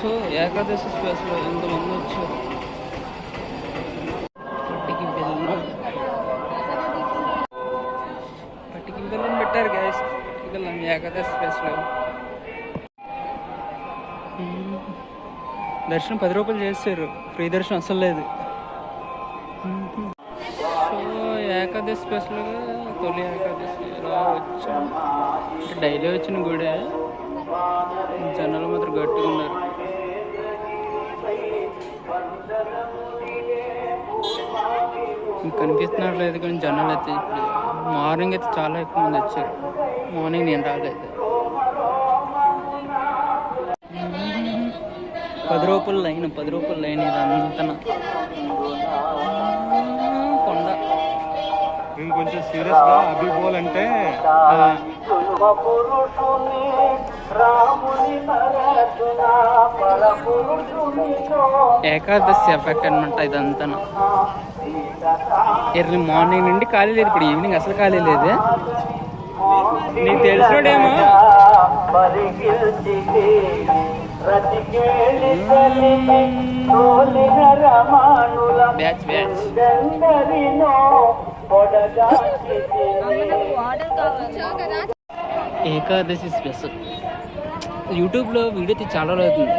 So Ekadashi special ఎంతమంది వచ్చారు. పట్టికి బెల్లం పెట్టారు గ్యాస్. బెల్లం ఏకాదశి స్పెషల్. దర్శనం 10 రూపాయలు చేస్తారు. ఫ్రీ దర్శనం అసలు లేదు. సో ఏకాదశి స్పెషల్గా తొలి ఏకాదశి ఇలా వచ్చాం. డైలీ వచ్చిన గుడే. జనాలు మాత్రం గట్టిగా ఉన్నారు. కనిపిస్తున్నట్లేదు కానీ జనాలు అయితే ఇప్పుడు మార్నింగ్ అయితే చాలా ఎక్కువ మంది వచ్చారు. మార్నింగ్ నేను రాలేదు. 10 రూపాయల లైన్, 10 రూపాయల లైన్ ఇదంతా కొండ. ఇంకొంచెం సీరియస్గా అభిపోవాలంటే ఏకాదశి ఎఫెక్ట్ అనమాట ఇదంతా. ఎర్లీ మార్నింగ్ నుండి ఖాళీ లేదు. ఇప్పుడు ఈవినింగ్ అసలు ఖాళీ లేదు. నీకు తెలిసినోడేమో బ్యాచ్ బ్యాచ్. ఏకాదశి స్పెషల్ యూట్యూబ్లో వీడియో చాలా అవుతుంది.